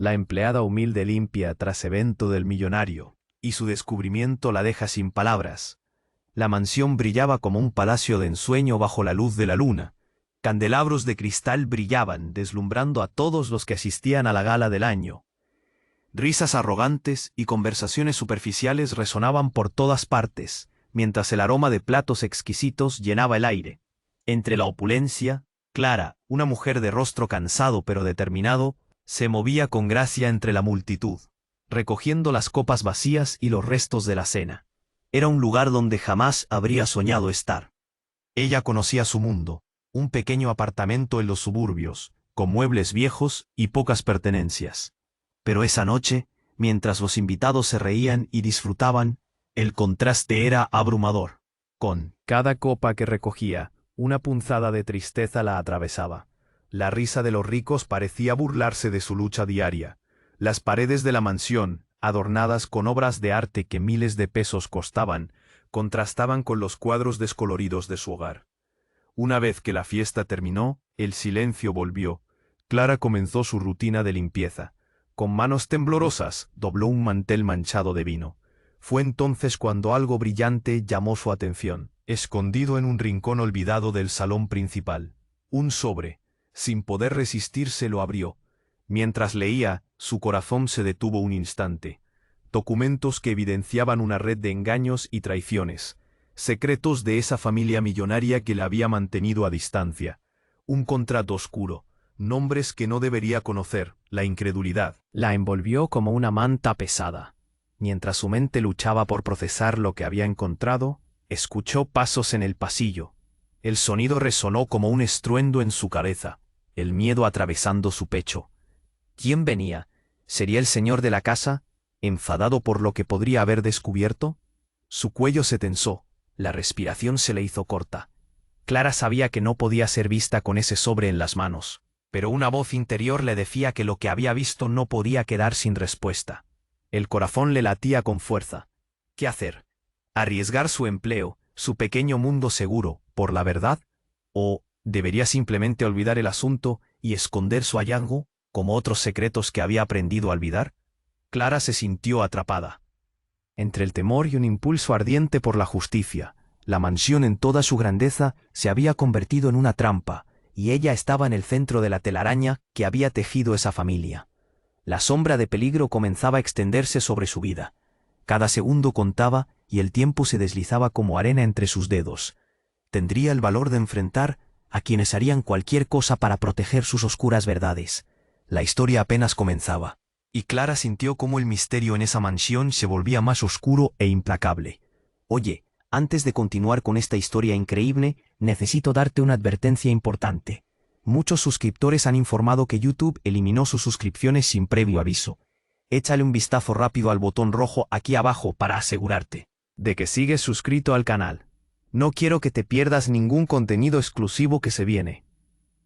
La empleada humilde limpia tras evento del millonario, y su descubrimiento la deja sin palabras. La mansión brillaba como un palacio de ensueño bajo la luz de la luna. Candelabros de cristal brillaban, deslumbrando a todos los que asistían a la gala del año. Risas arrogantes y conversaciones superficiales resonaban por todas partes, mientras el aroma de platos exquisitos llenaba el aire. Entre la opulencia, Clara, una mujer de rostro cansado pero determinado, se movía con gracia entre la multitud, recogiendo las copas vacías y los restos de la cena. Era un lugar donde jamás habría soñado estar. Ella conocía su mundo, un pequeño apartamento en los suburbios, con muebles viejos y pocas pertenencias. Pero esa noche, mientras los invitados se reían y disfrutaban, el contraste era abrumador. Con cada copa que recogía, una punzada de tristeza la atravesaba. La risa de los ricos parecía burlarse de su lucha diaria. Las paredes de la mansión, adornadas con obras de arte que miles de pesos costaban, contrastaban con los cuadros descoloridos de su hogar. Una vez que la fiesta terminó, el silencio volvió. Clara comenzó su rutina de limpieza. Con manos temblorosas, dobló un mantel manchado de vino. Fue entonces cuando algo brillante llamó su atención, escondido en un rincón olvidado del salón principal. Un sobre. Sin poder resistirse lo abrió. Mientras leía, su corazón se detuvo un instante. Documentos que evidenciaban una red de engaños y traiciones. Secretos de esa familia millonaria que la había mantenido a distancia. Un contrato oscuro. Nombres que no debería conocer. La incredulidad la envolvió como una manta pesada. Mientras su mente luchaba por procesar lo que había encontrado, escuchó pasos en el pasillo. El sonido resonó como un estruendo en su cabeza, el miedo atravesando su pecho. ¿Quién venía? ¿Sería el señor de la casa, enfadado por lo que podría haber descubierto? Su cuello se tensó, la respiración se le hizo corta. Clara sabía que no podía ser vista con ese sobre en las manos, pero una voz interior le decía que lo que había visto no podía quedar sin respuesta. El corazón le latía con fuerza. ¿Qué hacer? ¿Arriesgar su empleo, su pequeño mundo seguro, por la verdad? ¿O debería simplemente olvidar el asunto y esconder su hallazgo, como otros secretos que había aprendido a olvidar? Clara se sintió atrapada. Entre el temor y un impulso ardiente por la justicia, la mansión en toda su grandeza se había convertido en una trampa, y ella estaba en el centro de la telaraña que había tejido esa familia. La sombra de peligro comenzaba a extenderse sobre su vida. Cada segundo contaba y el tiempo se deslizaba como arena entre sus dedos. Tendría el valor de enfrentar a quienes harían cualquier cosa para proteger sus oscuras verdades. La historia apenas comenzaba, y Clara sintió cómo el misterio en esa mansión se volvía más oscuro e implacable. Oye, antes de continuar con esta historia increíble, necesito darte una advertencia importante. Muchos suscriptores han informado que YouTube eliminó sus suscripciones sin previo aviso. Échale un vistazo rápido al botón rojo aquí abajo para asegurarte de que sigues suscrito al canal. No quiero que te pierdas ningún contenido exclusivo que se viene.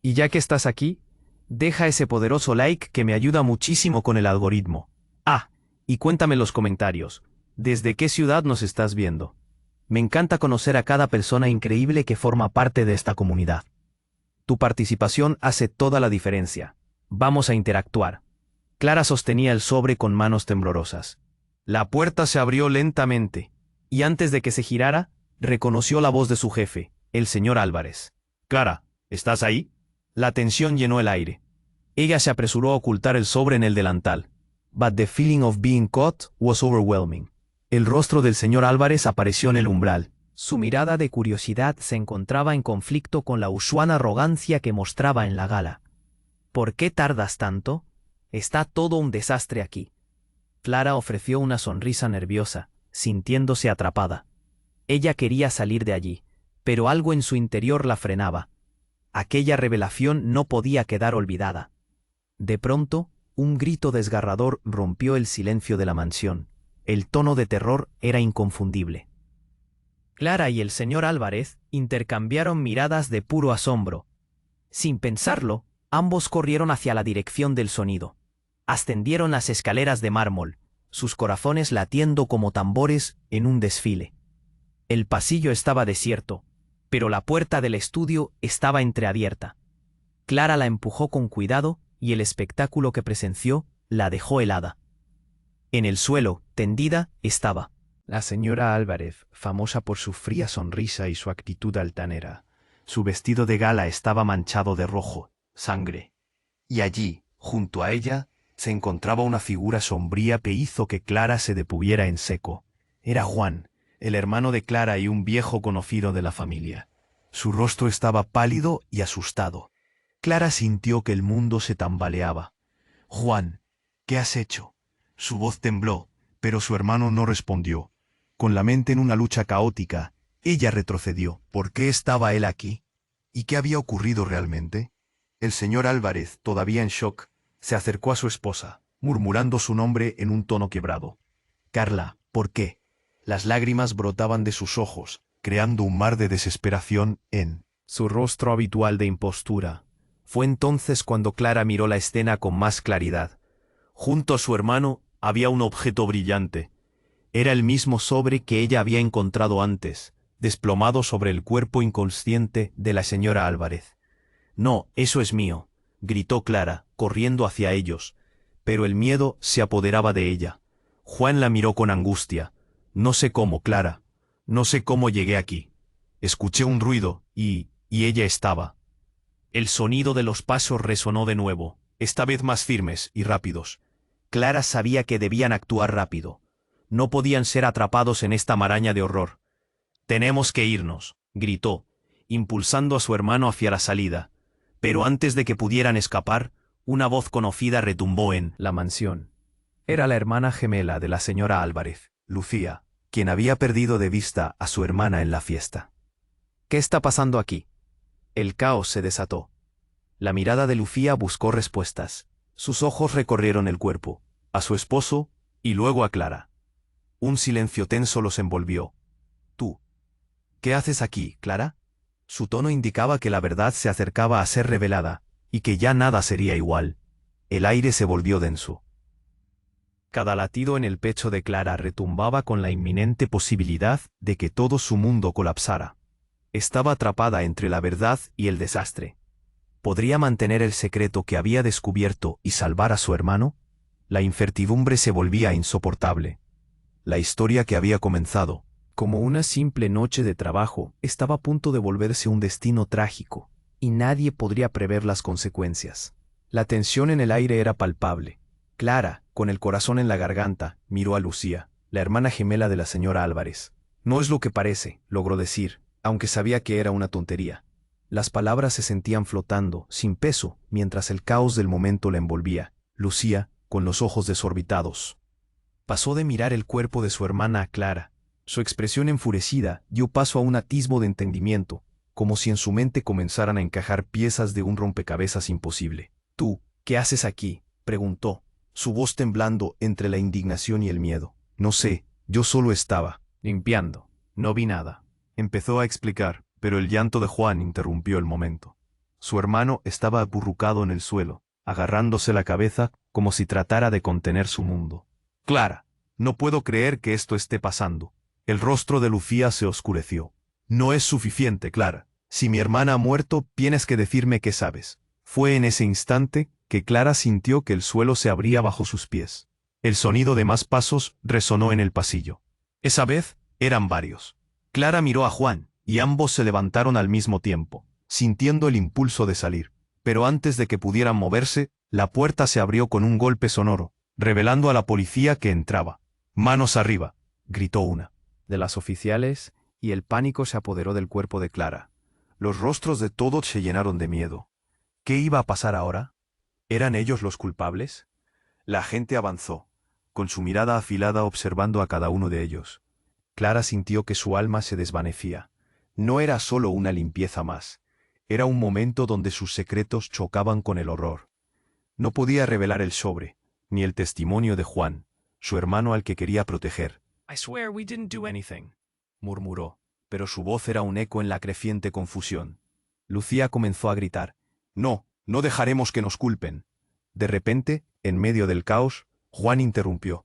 Y ya que estás aquí, deja ese poderoso like que me ayuda muchísimo con el algoritmo. Ah, y cuéntame en los comentarios, ¿desde qué ciudad nos estás viendo? Me encanta conocer a cada persona increíble que forma parte de esta comunidad. Tu participación hace toda la diferencia. Vamos a interactuar. Clara sostenía el sobre con manos temblorosas. La puerta se abrió lentamente, y antes de que se girara, reconoció la voz de su jefe, el señor Álvarez. Clara, ¿estás ahí? La tensión llenó el aire. Ella se apresuró a ocultar el sobre en el delantal. But the feeling of being caught was overwhelming. El rostro del señor Álvarez apareció en el umbral. Su mirada de curiosidad se encontraba en conflicto con la usual arrogancia que mostraba en la gala. ¿Por qué tardas tanto? Está todo un desastre aquí. Clara ofreció una sonrisa nerviosa, sintiéndose atrapada. Ella quería salir de allí, pero algo en su interior la frenaba. Aquella revelación no podía quedar olvidada. De pronto, un grito desgarrador rompió el silencio de la mansión. El tono de terror era inconfundible. Clara y el señor Álvarez intercambiaron miradas de puro asombro. Sin pensarlo, ambos corrieron hacia la dirección del sonido. Ascendieron las escaleras de mármol, sus corazones latiendo como tambores en un desfile. El pasillo estaba desierto, pero la puerta del estudio estaba entreabierta. Clara la empujó con cuidado y el espectáculo que presenció la dejó helada. En el suelo, tendida, estaba la señora Álvarez, famosa por su fría sonrisa y su actitud altanera. Su vestido de gala estaba manchado de rojo, sangre. Y allí, junto a ella, se encontraba una figura sombría que hizo que Clara se detuviera en seco. Era Juan, el hermano de Clara y un viejo conocido de la familia. Su rostro estaba pálido y asustado. Clara sintió que el mundo se tambaleaba. «Juan, ¿qué has hecho?» Su voz tembló, pero su hermano no respondió. Con la mente en una lucha caótica, ella retrocedió. ¿Por qué estaba él aquí? ¿Y qué había ocurrido realmente? El señor Álvarez, todavía en shock, se acercó a su esposa, murmurando su nombre en un tono quebrado. «Carla, ¿por qué?» Las lágrimas brotaban de sus ojos, creando un mar de desesperación en su rostro habitual de impostura. Fue entonces cuando Clara miró la escena con más claridad. Junto a su hermano había un objeto brillante. Era el mismo sobre que ella había encontrado antes, desplomado sobre el cuerpo inconsciente de la señora Álvarez. «No, eso es mío», gritó Clara, corriendo hacia ellos, pero el miedo se apoderaba de ella. Juan la miró con angustia. «No sé cómo, Clara. No sé cómo llegué aquí. Escuché un ruido y ella estaba». El sonido de los pasos resonó de nuevo, esta vez más firmes y rápidos. Clara sabía que debían actuar rápido. No podían ser atrapados en esta maraña de horror. «Tenemos que irnos», gritó, impulsando a su hermano hacia la salida. Pero antes de que pudieran escapar, una voz conocida retumbó en la mansión. Era la hermana gemela de la señora Álvarez, Lucía, quien había perdido de vista a su hermana en la fiesta. «¿Qué está pasando aquí?» El caos se desató. La mirada de Lucía buscó respuestas. Sus ojos recorrieron el cuerpo, a su esposo y luego a Clara. Un silencio tenso los envolvió. «¿Tú? ¿Qué haces aquí, Clara?» Su tono indicaba que la verdad se acercaba a ser revelada, y que ya nada sería igual. El aire se volvió denso. Cada latido en el pecho de Clara retumbaba con la inminente posibilidad de que todo su mundo colapsara. Estaba atrapada entre la verdad y el desastre. ¿Podría mantener el secreto que había descubierto y salvar a su hermano? La incertidumbre se volvía insoportable. La historia que había comenzado, como una simple noche de trabajo, estaba a punto de volverse un destino trágico, y nadie podría prever las consecuencias. La tensión en el aire era palpable. Clara, con el corazón en la garganta, miró a Lucía, la hermana gemela de la señora Álvarez. «No es lo que parece», logró decir, aunque sabía que era una tontería. Las palabras se sentían flotando, sin peso, mientras el caos del momento la envolvía. Lucía, con los ojos desorbitados, pasó de mirar el cuerpo de su hermana a Clara. Su expresión enfurecida dio paso a un atisbo de entendimiento, como si en su mente comenzaran a encajar piezas de un rompecabezas imposible. «¿Tú, qué haces aquí?», preguntó, su voz temblando entre la indignación y el miedo. «No sé, yo solo estaba limpiando. No vi nada», empezó a explicar, pero el llanto de Juan interrumpió el momento. Su hermano estaba acurrucado en el suelo, agarrándose la cabeza como si tratara de contener su mundo. «Clara, no puedo creer que esto esté pasando». El rostro de Lucía se oscureció. «No es suficiente, Clara. Si mi hermana ha muerto, tienes que decirme qué sabes». Fue en ese instante que Clara sintió que el suelo se abría bajo sus pies. El sonido de más pasos resonó en el pasillo. Esa vez eran varios. Clara miró a Juan, y ambos se levantaron al mismo tiempo, sintiendo el impulso de salir. Pero antes de que pudieran moverse, la puerta se abrió con un golpe sonoro, revelando a la policía que entraba. «Manos arriba», gritó una de las oficiales, y el pánico se apoderó del cuerpo de Clara. Los rostros de todos se llenaron de miedo. ¿Qué iba a pasar ahora? ¿Eran ellos los culpables? La gente avanzó, con su mirada afilada observando a cada uno de ellos. Clara sintió que su alma se desvanecía. No era solo una limpieza más. Era un momento donde sus secretos chocaban con el horror. No podía revelar el sobre, ni el testimonio de Juan, su hermano al que quería proteger. «I swear we didn't do anything», murmuró, pero su voz era un eco en la creciente confusión. Lucía comenzó a gritar. «No, no dejaremos que nos culpen». De repente, en medio del caos, Juan interrumpió.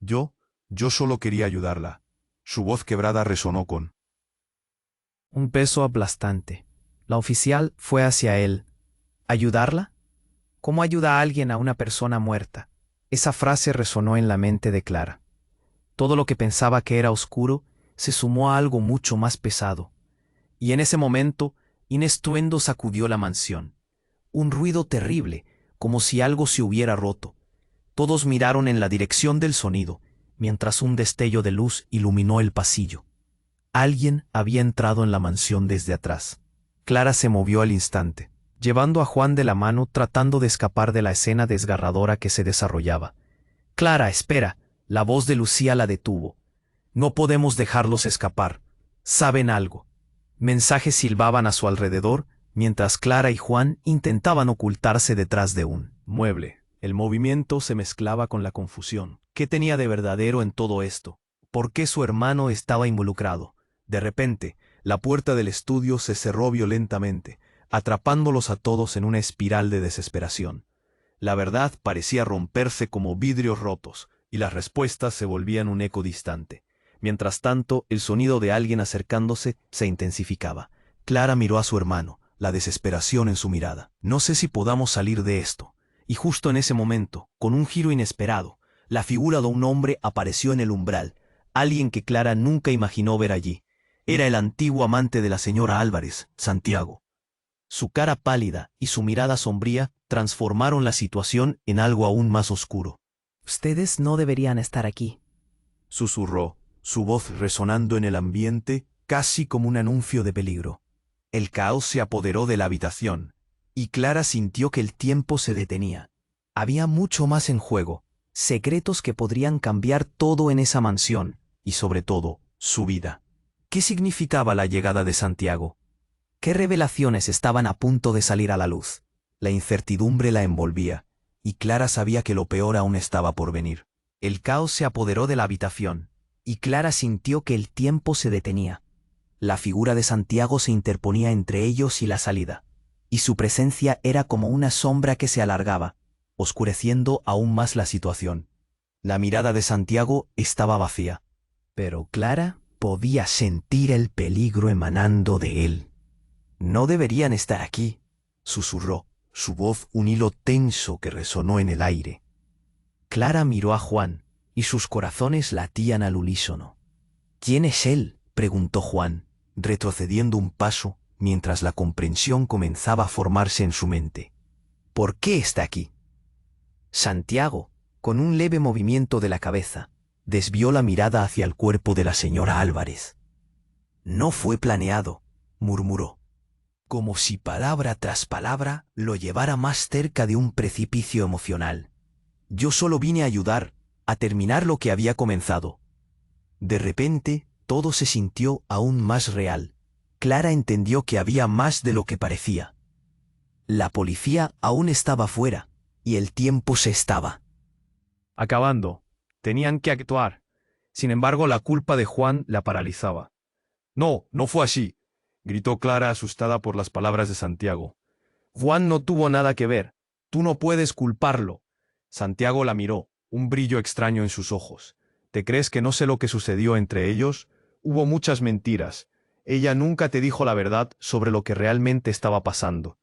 Yo solo quería ayudarla». Su voz quebrada resonó con un peso aplastante. La oficial fue hacia él. ¿Ayudarla? ¿Cómo ayuda a alguien a una persona muerta? Esa frase resonó en la mente de Clara. Todo lo que pensaba que era oscuro se sumó a algo mucho más pesado. Y en ese momento, un estruendo sacudió la mansión. Un ruido terrible, como si algo se hubiera roto. Todos miraron en la dirección del sonido, mientras un destello de luz iluminó el pasillo. Alguien había entrado en la mansión desde atrás. Clara se movió al instante, llevando a Juan de la mano tratando de escapar de la escena desgarradora que se desarrollaba. «Clara, espera», la voz de Lucía la detuvo. «No podemos dejarlos escapar. Saben algo». Mensajes silbaban a su alrededor, mientras Clara y Juan intentaban ocultarse detrás de un mueble. El movimiento se mezclaba con la confusión. ¿Qué tenía de verdadero en todo esto? ¿Por qué su hermano estaba involucrado? De repente, la puerta del estudio se cerró violentamente, atrapándolos a todos en una espiral de desesperación. La verdad parecía romperse como vidrios rotos, y las respuestas se volvían un eco distante. Mientras tanto, el sonido de alguien acercándose se intensificaba. Clara miró a su hermano, la desesperación en su mirada. «No sé si podamos salir de esto». Y justo en ese momento, con un giro inesperado, la figura de un hombre apareció en el umbral, alguien que Clara nunca imaginó ver allí. Era el antiguo amante de la señora Álvarez, Santiago. Su cara pálida y su mirada sombría transformaron la situación en algo aún más oscuro. «Ustedes no deberían estar aquí», susurró, su voz resonando en el ambiente casi como un anuncio de peligro. El caos se apoderó de la habitación, y Clara sintió que el tiempo se detenía. Había mucho más en juego, secretos que podrían cambiar todo en esa mansión, y sobre todo, su vida. ¿Qué significaba la llegada de Santiago? ¿Qué revelaciones estaban a punto de salir a la luz? La incertidumbre la envolvía, y Clara sabía que lo peor aún estaba por venir. El caos se apoderó de la habitación, y Clara sintió que el tiempo se detenía. La figura de Santiago se interponía entre ellos y la salida, y su presencia era como una sombra que se alargaba, oscureciendo aún más la situación. La mirada de Santiago estaba vacía, pero Clara podía sentir el peligro emanando de él. «No deberían estar aquí», susurró, su voz un hilo tenso que resonó en el aire. Clara miró a Juan, y sus corazones latían al unísono. «¿Quién es él?», preguntó Juan, retrocediendo un paso mientras la comprensión comenzaba a formarse en su mente. «¿Por qué está aquí?». Santiago, con un leve movimiento de la cabeza, desvió la mirada hacia el cuerpo de la señora Álvarez. «No fue planeado», murmuró, como si palabra tras palabra lo llevara más cerca de un precipicio emocional. «Yo solo vine a ayudar, a terminar lo que había comenzado». De repente, todo se sintió aún más real. Clara entendió que había más de lo que parecía. La policía aún estaba fuera, y el tiempo se estaba acabando. Tenían que actuar. Sin embargo, la culpa de Juan la paralizaba. «No, no fue así», gritó Clara asustada por las palabras de Santiago. «Juan no tuvo nada que ver. Tú no puedes culparlo». Santiago la miró, un brillo extraño en sus ojos. «¿Te crees que no sé lo que sucedió entre ellos? Hubo muchas mentiras. Ella nunca te dijo la verdad sobre lo que realmente estaba pasando».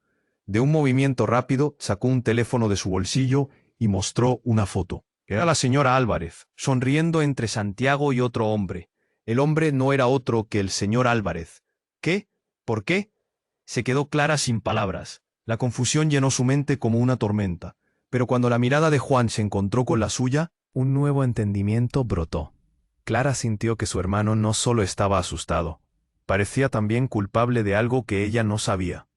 De un movimiento rápido, sacó un teléfono de su bolsillo y mostró una foto. Era la señora Álvarez, sonriendo entre Santiago y otro hombre. El hombre no era otro que el señor Álvarez. ¿Qué? ¿Por qué? Se quedó Clara sin palabras. La confusión llenó su mente como una tormenta. Pero cuando la mirada de Juan se encontró con la suya, un nuevo entendimiento brotó. Clara sintió que su hermano no solo estaba asustado, parecía también culpable de algo que ella no sabía.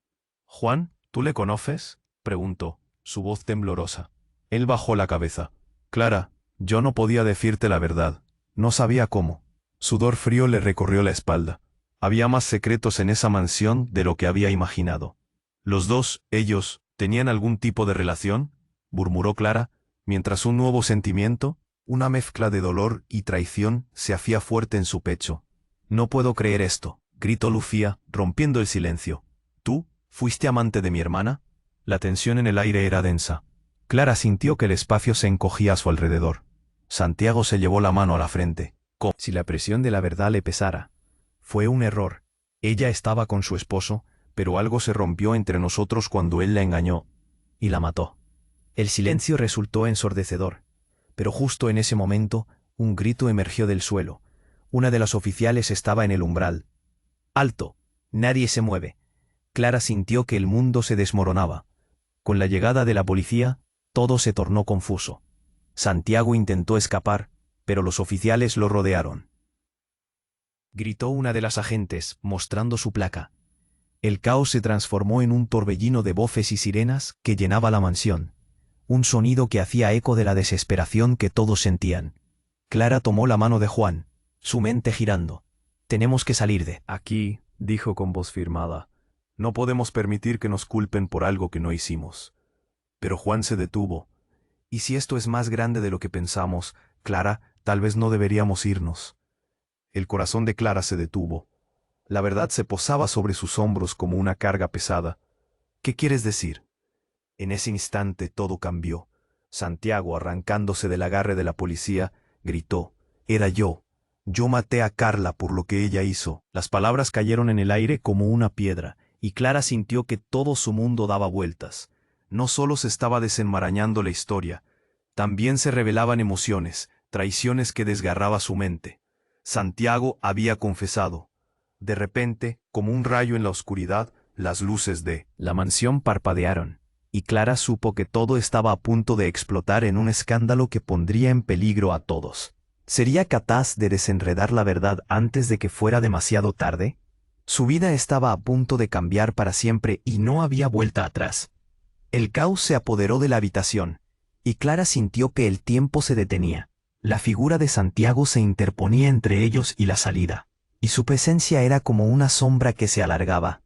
«Juan, ¿tú le conoces?», preguntó, su voz temblorosa. Él bajó la cabeza. «Clara, yo no podía decirte la verdad. No sabía cómo». Sudor frío le recorrió la espalda. Había más secretos en esa mansión de lo que había imaginado. «¿Los dos, ellos, tenían algún tipo de relación?», murmuró Clara, mientras un nuevo sentimiento, una mezcla de dolor y traición, se hacía fuerte en su pecho. «No puedo creer esto», gritó Lucía, rompiendo el silencio. «¿Tú fuiste amante de mi hermana?». La tensión en el aire era densa. Clara sintió que el espacio se encogía a su alrededor. Santiago se llevó la mano a la frente, como si la presión de la verdad le pesara. «Fue un error. Ella estaba con su esposo, pero algo se rompió entre nosotros cuando él la engañó y la mató». El silencio resultó ensordecedor, Pero justo en ese momento, un grito emergió del suelo. Una de las oficiales estaba en el umbral. ¡Alto! Nadie se mueve. Clara sintió que el mundo se desmoronaba. Con la llegada de la policía, todo se tornó confuso. Santiago intentó escapar, pero los oficiales lo rodearon. Gritó una de las agentes, mostrando su placa. El caos se transformó en un torbellino de voces y sirenas que llenaba la mansión. Un sonido que hacía eco de la desesperación que todos sentían. Clara tomó la mano de Juan, su mente girando. «Tenemos que salir de Aquí», dijo con voz firmada, «no podemos permitir que nos culpen por algo que no hicimos». Pero Juan se detuvo. «¿Y si esto es más grande de lo que pensamos, Clara, tal vez no deberíamos irnos?» El corazón de Clara se detuvo. La verdad se posaba sobre sus hombros como una carga pesada. «¿Qué quieres decir?» En ese instante todo cambió. Santiago, arrancándose del agarre de la policía, gritó: «Era yo. Yo maté a Carla por lo que ella hizo». Las palabras cayeron en el aire como una piedra, y Clara sintió que todo su mundo daba vueltas. No solo se estaba desenmarañando la historia, también se revelaban emociones, traiciones que desgarraba su mente. Santiago había confesado. De repente, como un rayo en la oscuridad, las luces de la mansión parpadearon, y Clara supo que todo estaba a punto de explotar en un escándalo que pondría en peligro a todos. ¿Sería capaz de desenredar la verdad antes de que fuera demasiado tarde? Su vida estaba a punto de cambiar para siempre y no había vuelta atrás. El caos se apoderó de la habitación, y Clara sintió que el tiempo se detenía. La figura de Santiago se interponía entre ellos y la salida, y su presencia era como una sombra que se alargaba,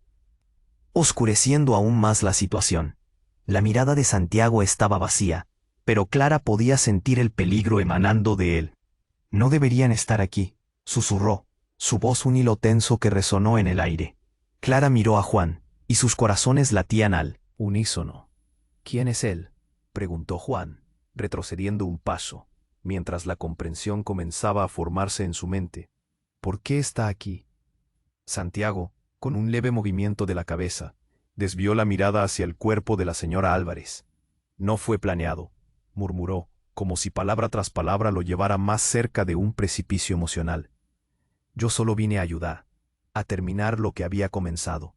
oscureciendo aún más la situación. La mirada de Santiago estaba vacía, pero Clara podía sentir el peligro emanando de él. «No deberían estar aquí», susurró, su voz un hilo tenso que resonó en el aire. Clara miró a Juan, y sus corazones latían al unísono. «¿Quién es él?», preguntó Juan, retrocediendo un paso, mientras la comprensión comenzaba a formarse en su mente. «¿Por qué está aquí?». Santiago, con un leve movimiento de la cabeza, desvió la mirada hacia el cuerpo de la señora Álvarez. «No fue planeado», murmuró, como si palabra tras palabra lo llevara más cerca de un precipicio emocional. «Yo solo vine a ayudar, a terminar lo que había comenzado».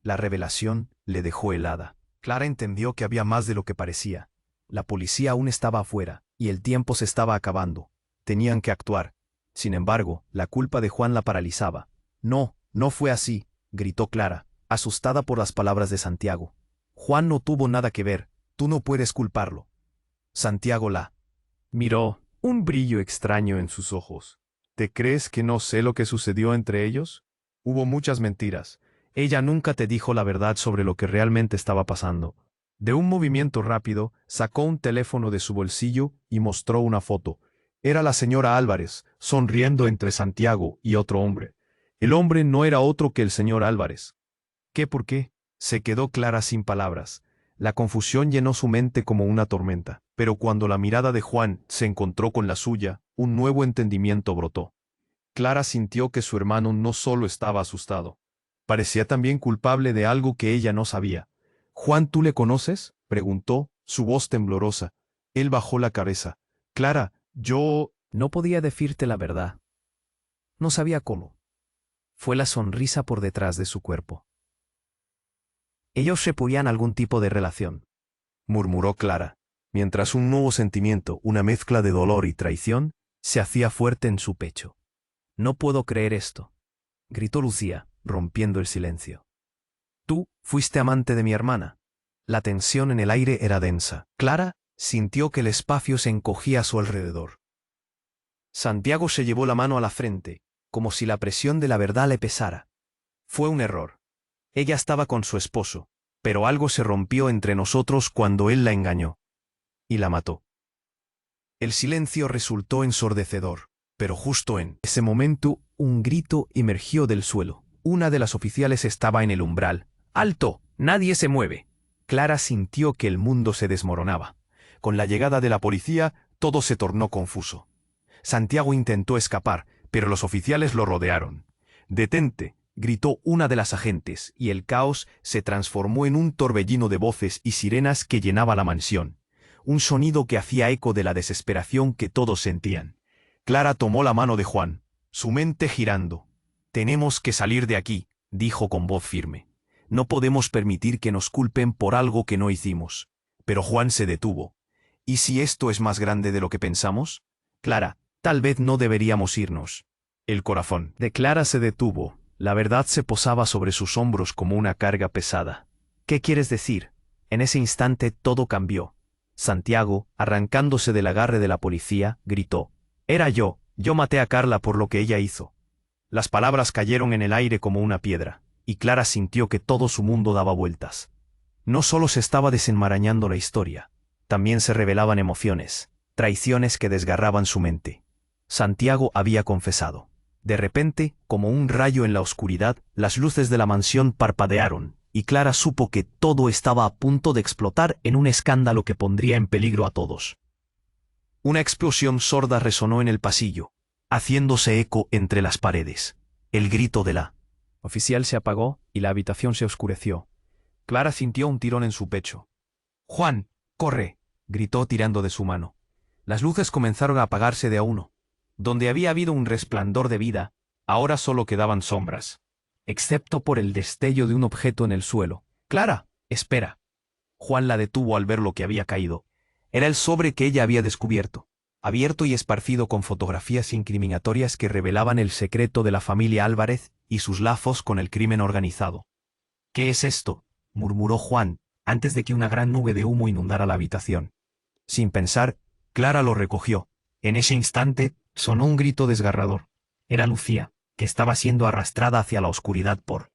La revelación le dejó helada. Clara entendió que había más de lo que parecía. La policía aún estaba afuera, y el tiempo se estaba acabando. Tenían que actuar. Sin embargo, la culpa de Juan la paralizaba. «No, no fue así», gritó Clara, asustada por las palabras de Santiago. «Juan no tuvo nada que ver. Tú no puedes culparlo». Santiago la miró, un brillo extraño en sus ojos. «¿Te crees que no sé lo que sucedió entre ellos? Hubo muchas mentiras. Ella nunca te dijo la verdad sobre lo que realmente estaba pasando». De un movimiento rápido, sacó un teléfono de su bolsillo y mostró una foto. Era la señora Álvarez, sonriendo entre Santiago y otro hombre. El hombre no era otro que el señor Álvarez. «¿Qué por qué?», se quedó Clara sin palabras. La confusión llenó su mente como una tormenta, pero cuando la mirada de Juan se encontró con la suya, un nuevo entendimiento brotó. Clara sintió que su hermano no solo estaba asustado, parecía también culpable de algo que ella no sabía. «Juan, ¿tú le conoces?», preguntó, su voz temblorosa. Él bajó la cabeza. «Clara, yo...». No podía decirte la verdad. No sabía cómo. Fue la sonrisa por detrás de su cuerpo. «Ellos repudian algún tipo de relación», murmuró Clara, mientras un nuevo sentimiento, una mezcla de dolor y traición, se hacía fuerte en su pecho. «No puedo creer esto», gritó Lucía, rompiendo el silencio. «Tú fuiste amante de mi hermana». La tensión en el aire era densa. Clara sintió que el espacio se encogía a su alrededor. Santiago se llevó la mano a la frente, como si la presión de la verdad le pesara. «Fue un error. Ella estaba con su esposo, pero algo se rompió entre nosotros cuando él la engañó. Y la mató». El silencio resultó ensordecedor, pero justo en ese momento un grito emergió del suelo. Una de las oficiales estaba en el umbral. «¡Alto! Nadie se mueve». Clara sintió que el mundo se desmoronaba. Con la llegada de la policía, todo se tornó confuso. Santiago intentó escapar, pero los oficiales lo rodearon. «Detente», gritó una de las agentes, y el caos se transformó en un torbellino de voces y sirenas que llenaba la mansión. un sonido que hacía eco de la desesperación que todos sentían. Clara tomó la mano de Juan, su mente girando. «Tenemos que salir de aquí», dijo con voz firme. «No podemos permitir que nos culpen por algo que no hicimos». Pero Juan se detuvo. «¿Y si esto es más grande de lo que pensamos? Clara, tal vez no deberíamos irnos». El corazón de Clara se detuvo. La verdad se posaba sobre sus hombros como una carga pesada. «¿Qué quieres decir?» En ese instante todo cambió. Santiago, arrancándose del agarre de la policía, gritó: «Era yo maté a Carla por lo que ella hizo». Las palabras cayeron en el aire como una piedra, y Clara sintió que todo su mundo daba vueltas. No solo se estaba desenmarañando la historia, también se revelaban emociones, traiciones que desgarraban su mente. Santiago había confesado. De repente, como un rayo en la oscuridad, las luces de la mansión parpadearon, y Clara supo que todo estaba a punto de explotar en un escándalo que pondría en peligro a todos. Una explosión sorda resonó en el pasillo, haciéndose eco entre las paredes. El grito de la oficial se apagó y la habitación se oscureció. Clara sintió un tirón en su pecho. «Juan, corre», gritó tirando de su mano. Las luces comenzaron a apagarse de a uno. Donde había habido un resplandor de vida, ahora solo quedaban sombras, excepto por el destello de un objeto en el suelo. «Clara, espera». Juan la detuvo al ver lo que había caído. Era el sobre que ella había descubierto, abierto y esparcido con fotografías incriminatorias que revelaban el secreto de la familia Álvarez y sus lazos con el crimen organizado. «¿Qué es esto?», murmuró Juan, antes de que una gran nube de humo inundara la habitación. Sin pensar, Clara lo recogió. En ese instante, sonó un grito desgarrador. Era Lucía, que estaba siendo arrastrada hacia la oscuridad por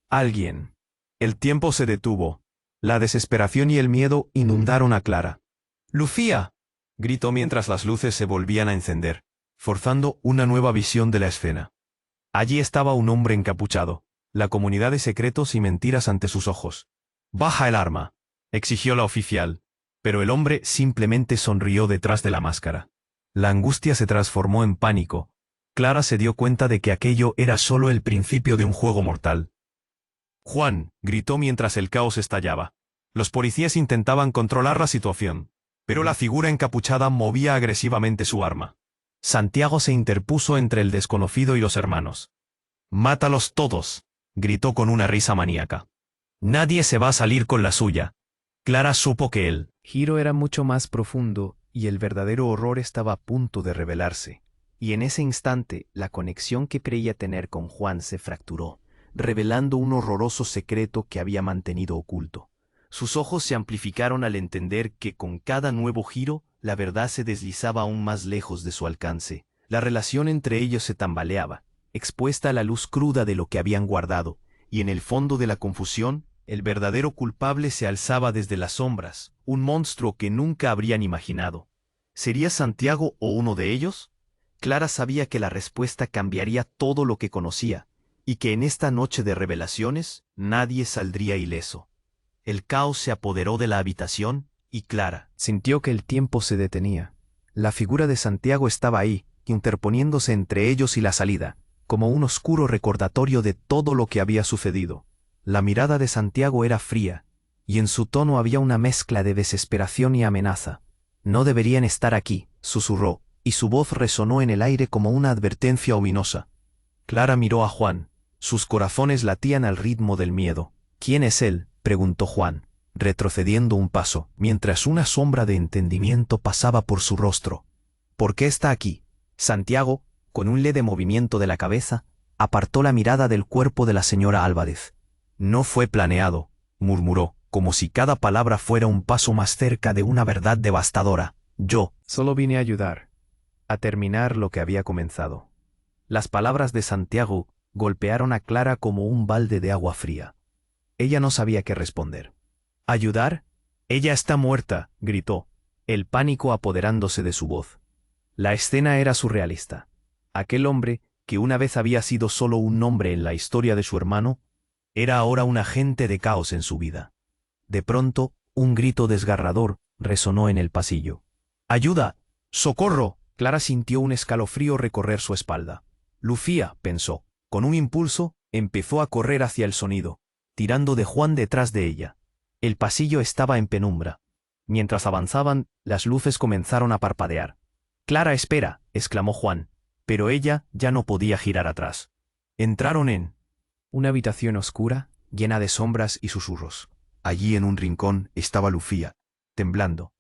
alguien. El tiempo se detuvo. La desesperación y el miedo inundaron a Clara. «¡Lucía!», gritó mientras las luces se volvían a encender, forzando una nueva visión de la escena. Allí estaba un hombre encapuchado, la comunidad de secretos y mentiras ante sus ojos. «¡Baja el arma!», exigió la oficial, pero el hombre simplemente sonrió detrás de la máscara. La angustia se transformó en pánico. Clara se dio cuenta de que aquello era solo el principio de un juego mortal. «Juan», gritó mientras el caos estallaba. Los policías intentaban controlar la situación, pero la figura encapuchada movía agresivamente su arma. Santiago se interpuso entre el desconocido y los hermanos. «¡Mátalos todos!», gritó con una risa maníaca. «Nadie se va a salir con la suya». Clara supo que el giro era mucho más profundo y el verdadero horror estaba a punto de revelarse. Y en ese instante, la conexión que creía tener con Juan se fracturó, revelando un horroroso secreto que había mantenido oculto. Sus ojos se amplificaron al entender que con cada nuevo giro, la verdad se deslizaba aún más lejos de su alcance. La relación entre ellos se tambaleaba, expuesta a la luz cruda de lo que habían guardado, y en el fondo de la confusión, el verdadero culpable se alzaba desde las sombras, un monstruo que nunca habrían imaginado. ¿Sería Santiago o uno de ellos? Clara sabía que la respuesta cambiaría todo lo que conocía, y que en esta noche de revelaciones nadie saldría ileso. El caos se apoderó de la habitación, y Clara sintió que el tiempo se detenía. La figura de Santiago estaba ahí, interponiéndose entre ellos y la salida, como un oscuro recordatorio de todo lo que había sucedido. La mirada de Santiago era fría, y en su tono había una mezcla de desesperación y amenaza. «No deberían estar aquí», susurró, y su voz resonó en el aire como una advertencia ominosa. Clara miró a Juan. Sus corazones latían al ritmo del miedo. «¿Quién es él?», preguntó Juan, retrocediendo un paso, mientras una sombra de entendimiento pasaba por su rostro. «¿Por qué está aquí?». Santiago, con un leve movimiento de la cabeza, apartó la mirada del cuerpo de la señora Álvarez. «No fue planeado», murmuró, como si cada palabra fuera un paso más cerca de una verdad devastadora. «Yo solo vine a ayudar, a terminar lo que había comenzado». Las palabras de Santiago golpearon a Clara como un balde de agua fría. Ella no sabía qué responder. «¿Ayudar? Ella está muerta», gritó, el pánico apoderándose de su voz. La escena era surrealista. Aquel hombre, que una vez había sido solo un nombre en la historia de su hermano, era ahora un agente de caos en su vida. De pronto, un grito desgarrador resonó en el pasillo. «¡Ayuda! ¡Socorro!». Clara sintió un escalofrío recorrer su espalda. «Lucía», pensó. Con un impulso, empezó a correr hacia el sonido, tirando de Juan detrás de ella. El pasillo estaba en penumbra. Mientras avanzaban, las luces comenzaron a parpadear. «Clara, espera», exclamó Juan, pero ella ya no podía girar atrás. Entraron en una habitación oscura, llena de sombras y susurros. Allí en un rincón estaba Lucía, temblando.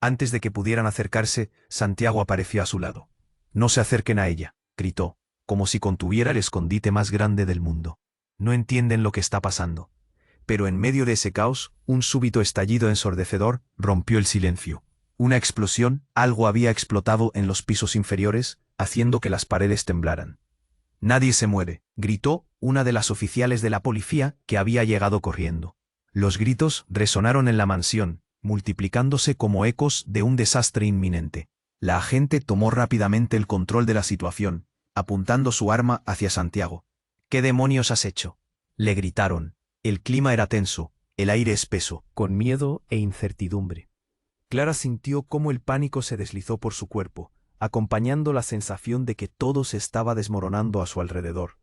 Antes de que pudieran acercarse, Santiago apareció a su lado. «No se acerquen a ella», gritó, como si contuviera el escondite más grande del mundo. No entienden lo que está pasando. Pero en medio de ese caos, un súbito estallido ensordecedor rompió el silencio. Una explosión, algo había explotado en los pisos inferiores, haciendo que las paredes temblaran. «Nadie se muere», gritó una de las oficiales de la policía que había llegado corriendo. Los gritos resonaron en la mansión, multiplicándose como ecos de un desastre inminente. La agente tomó rápidamente el control de la situación, apuntando su arma hacia Santiago. «¿Qué demonios has hecho?», le gritaron. El clima era tenso, el aire espeso, con miedo e incertidumbre. Clara sintió cómo el pánico se deslizó por su cuerpo, acompañando la sensación de que todo se estaba desmoronando a su alrededor.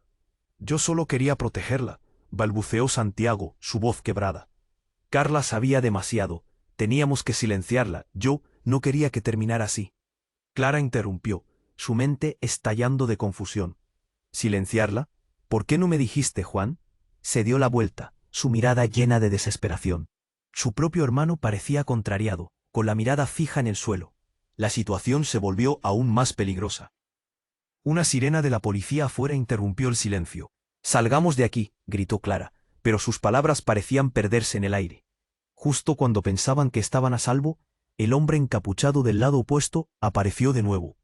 «Yo solo quería protegerla», balbuceó Santiago, su voz quebrada. «Carla sabía demasiado, teníamos que silenciarla, yo no quería que terminara así». Clara interrumpió, su mente estallando de confusión. «¿Silenciarla? ¿Por qué no me dijiste, Juan?». Se dio la vuelta, su mirada llena de desesperación. Su propio hermano parecía contrariado, con la mirada fija en el suelo. La situación se volvió aún más peligrosa. Una sirena de la policía afuera interrumpió el silencio. «Salgamos de aquí», gritó Clara, pero sus palabras parecían perderse en el aire. Justo cuando pensaban que estaban a salvo, el hombre encapuchado del lado opuesto apareció de nuevo.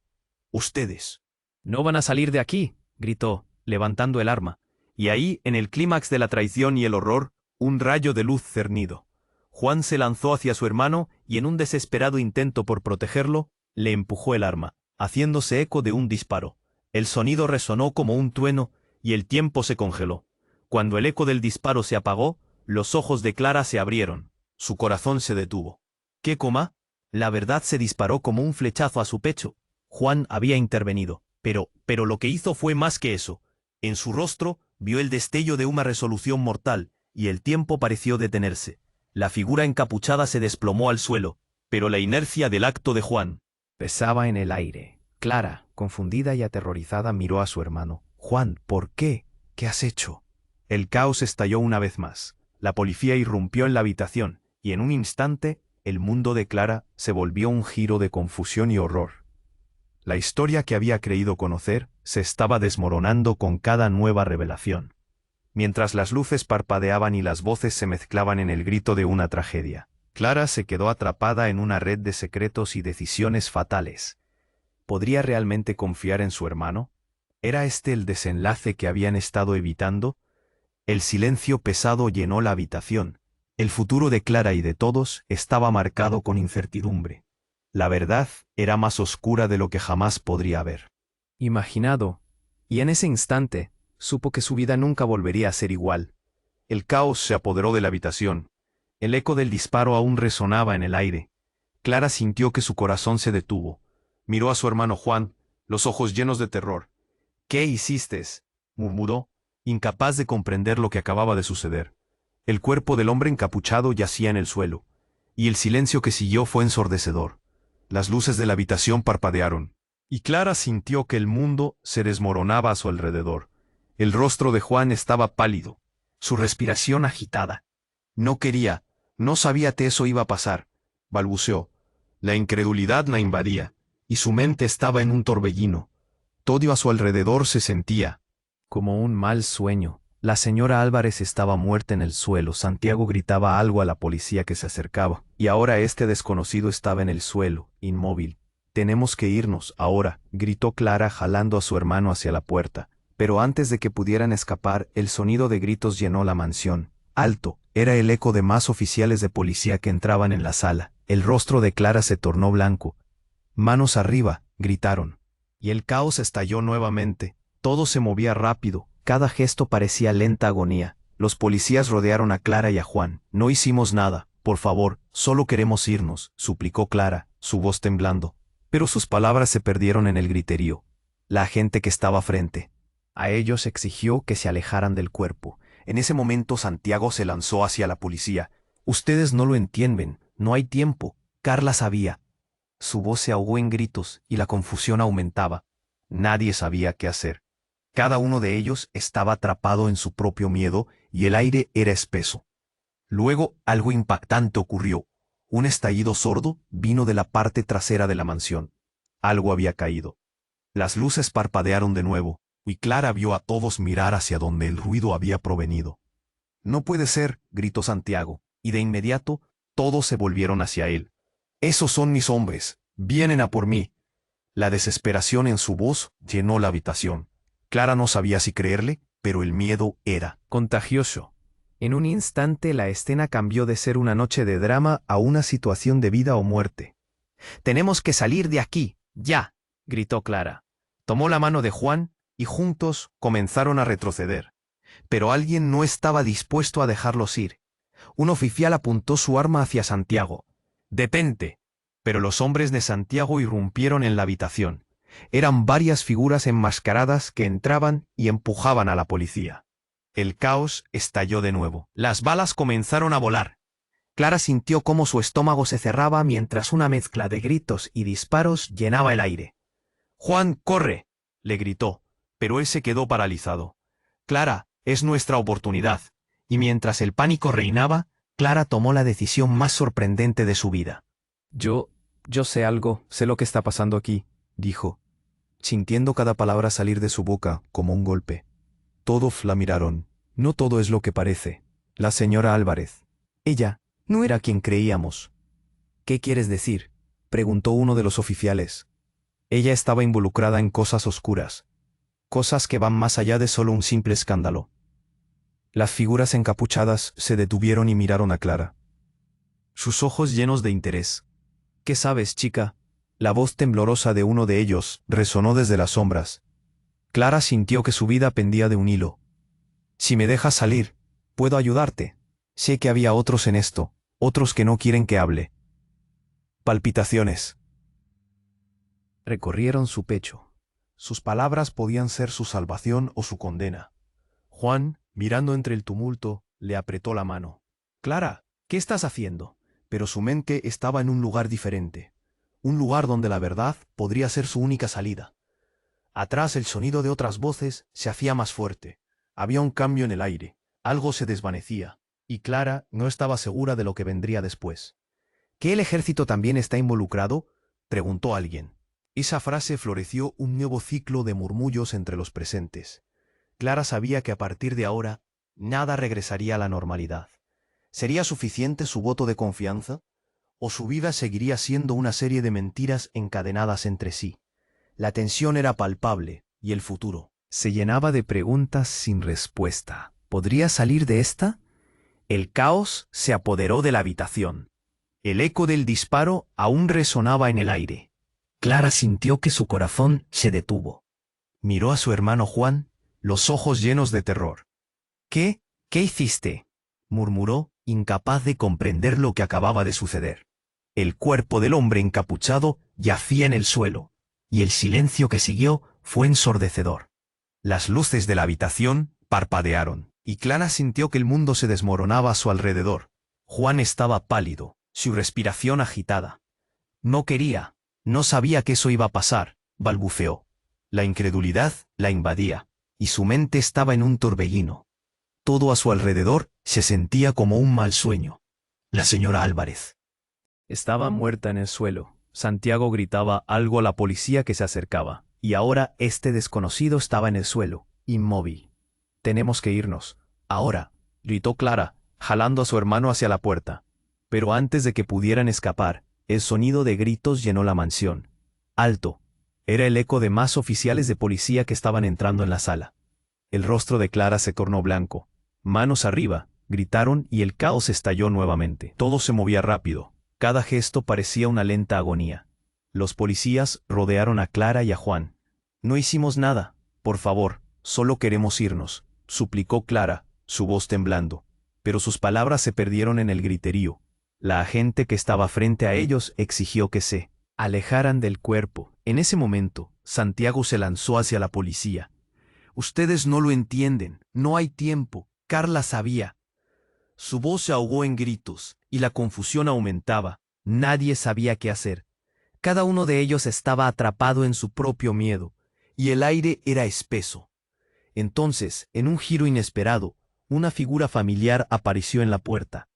«Ustedes». «No van a salir de aquí», gritó, levantando el arma. Y ahí, en el clímax de la traición y el horror, un rayo de luz cernido. Juan se lanzó hacia su hermano y en un desesperado intento por protegerlo, le empujó el arma, haciéndose eco de un disparo. El sonido resonó como un trueno y el tiempo se congeló. Cuando el eco del disparo se apagó, los ojos de Clara se abrieron. Su corazón se detuvo. «¿Qué coma?». La verdad se disparó como un flechazo a su pecho. Juan había intervenido, pero lo que hizo fue más que eso. En su rostro vio el destello de una resolución mortal, y el tiempo pareció detenerse. La figura encapuchada se desplomó al suelo, pero la inercia del acto de Juan pesaba en el aire. Clara, confundida y aterrorizada, miró a su hermano. «Juan, ¿por qué? ¿Qué has hecho?». El caos estalló una vez más. La policía irrumpió en la habitación, y en un instante, el mundo de Clara se volvió un giro de confusión y horror. La historia que había creído conocer se estaba desmoronando con cada nueva revelación. Mientras las luces parpadeaban y las voces se mezclaban en el grito de una tragedia, Clara se quedó atrapada en una red de secretos y decisiones fatales. ¿Podría realmente confiar en su hermano? ¿Era este el desenlace que habían estado evitando? El silencio pesado llenó la habitación. El futuro de Clara y de todos estaba marcado con incertidumbre. La verdad era más oscura de lo que jamás podría haber imaginado, y en ese instante supo que su vida nunca volvería a ser igual. El caos se apoderó de la habitación. El eco del disparo aún resonaba en el aire. Clara sintió que su corazón se detuvo. Miró a su hermano Juan, los ojos llenos de terror. «¿Qué hiciste?», murmuró, incapaz de comprender lo que acababa de suceder. El cuerpo del hombre encapuchado yacía en el suelo, y el silencio que siguió fue ensordecedor. Las luces de la habitación parpadearon, y Clara sintió que el mundo se desmoronaba a su alrededor. El rostro de Juan estaba pálido, su respiración agitada. No sabía que eso iba a pasar», balbuceó. La incredulidad la invadía, y su mente estaba en un torbellino. Todo a su alrededor se sentía como un mal sueño. La señora Álvarez estaba muerta en el suelo. Santiago gritaba algo a la policía que se acercaba, y ahora este desconocido estaba en el suelo, inmóvil. «Tenemos que irnos ahora», gritó Clara jalando a su hermano hacia la puerta. Pero antes de que pudieran escapar, el sonido de gritos llenó la mansión. Alto, era el eco de más oficiales de policía que entraban en la sala. El rostro de Clara se tornó blanco. «Manos arriba», gritaron. Y el caos estalló nuevamente. Todo se movía rápido. Cada gesto parecía lenta agonía. Los policías rodearon a Clara y a Juan. «No hicimos nada, por favor, solo queremos irnos», suplicó Clara, su voz temblando. Pero sus palabras se perdieron en el griterío. La agente que estaba frente a ellos exigió que se alejaran del cuerpo. En ese momento Santiago se lanzó hacia la policía. «Ustedes no lo entienden, no hay tiempo», Carla sabía. Su voz se ahogó en gritos y la confusión aumentaba. Nadie sabía qué hacer. Cada uno de ellos estaba atrapado en su propio miedo y el aire era espeso. Luego algo impactante ocurrió. Un estallido sordo vino de la parte trasera de la mansión. Algo había caído. Las luces parpadearon de nuevo, y Clara vio a todos mirar hacia donde el ruido había provenido. «No puede ser», gritó Santiago, y de inmediato todos se volvieron hacia él. «Esos son mis hombres, vienen a por mí». La desesperación en su voz llenó la habitación. Clara no sabía si creerle, pero el miedo era contagioso. En un instante la escena cambió de ser una noche de drama a una situación de vida o muerte. «Tenemos que salir de aquí, ya», gritó Clara. Tomó la mano de Juan y juntos comenzaron a retroceder. Pero alguien no estaba dispuesto a dejarlos ir. Un oficial apuntó su arma hacia Santiago. «Detente». Pero los hombres de Santiago irrumpieron en la habitación. Eran varias figuras enmascaradas que entraban y empujaban a la policía. El caos estalló de nuevo. Las balas comenzaron a volar. Clara sintió cómo su estómago se cerraba mientras una mezcla de gritos y disparos llenaba el aire. «Juan, corre», le gritó, pero él se quedó paralizado. «Clara, es nuestra oportunidad». Y mientras el pánico reinaba, Clara tomó la decisión más sorprendente de su vida. Yo sé algo, sé lo que está pasando aquí», dijo, sintiendo cada palabra salir de su boca como un golpe. Todos la miraron. «No todo es lo que parece. La señora Álvarez. Ella no era quien creíamos». «¿Qué quieres decir?», preguntó uno de los oficiales. «Ella estaba involucrada en cosas oscuras. Cosas que van más allá de solo un simple escándalo». Las figuras encapuchadas se detuvieron y miraron a Clara. Sus ojos llenos de interés. «¿Qué sabes, chica?». La voz temblorosa de uno de ellos resonó desde las sombras. Clara sintió que su vida pendía de un hilo. «Si me dejas salir, puedo ayudarte. Sé que había otros en esto, otros que no quieren que hable». Palpitaciones recorrieron su pecho. Sus palabras podían ser su salvación o su condena. Juan, mirando entre el tumulto, le apretó la mano. «Clara, ¿qué estás haciendo?». Pero su mente estaba en un lugar diferente. Un lugar donde la verdad podría ser su única salida. Atrás el sonido de otras voces se hacía más fuerte. Había un cambio en el aire. Algo se desvanecía. Y Clara no estaba segura de lo que vendría después. «¿Que el ejército también está involucrado?», preguntó alguien. Esa frase floreció un nuevo ciclo de murmullos entre los presentes. Clara sabía que a partir de ahora nada regresaría a la normalidad. ¿Sería suficiente su voto de confianza? ¿O su vida seguiría siendo una serie de mentiras encadenadas entre sí? La tensión era palpable y el futuro se llenaba de preguntas sin respuesta. ¿Podría salir de esta? El caos se apoderó de la habitación. El eco del disparo aún resonaba en el aire. Clara sintió que su corazón se detuvo. Miró a su hermano Juan, los ojos llenos de terror. «¿Qué? ¿Qué hiciste?», murmuró, incapaz de comprender lo que acababa de suceder. El cuerpo del hombre encapuchado yacía en el suelo, y el silencio que siguió fue ensordecedor. Las luces de la habitación parpadearon, y Clara sintió que el mundo se desmoronaba a su alrededor. Juan estaba pálido, su respiración agitada. No sabía que eso iba a pasar, balbuceó. La incredulidad la invadía, y su mente estaba en un torbellino. Todo a su alrededor se sentía como un mal sueño. La señora Álvarez estaba muerta en el suelo. Santiago gritaba algo a la policía que se acercaba, y ahora este desconocido estaba en el suelo, inmóvil. «Tenemos que irnos. Ahora», gritó Clara, jalando a su hermano hacia la puerta. Pero antes de que pudieran escapar, el sonido de gritos llenó la mansión. «¡Alto!». Era el eco de más oficiales de policía que estaban entrando en la sala. El rostro de Clara se tornó blanco. «Manos arriba», gritaron y el caos estalló nuevamente. Todo se movía rápido. Cada gesto parecía una lenta agonía. Los policías rodearon a Clara y a Juan. «No hicimos nada. Por favor, solo queremos irnos», suplicó Clara, su voz temblando. Pero sus palabras se perdieron en el griterío. La agente que estaba frente a ellos exigió que se alejaran del cuerpo. En ese momento, Santiago se lanzó hacia la policía. «Ustedes no lo entienden. No hay tiempo. Carla sabía». Su voz se ahogó en gritos, y la confusión aumentaba. Nadie sabía qué hacer. Cada uno de ellos estaba atrapado en su propio miedo, y el aire era espeso. Entonces, en un giro inesperado, una figura familiar apareció en la puerta.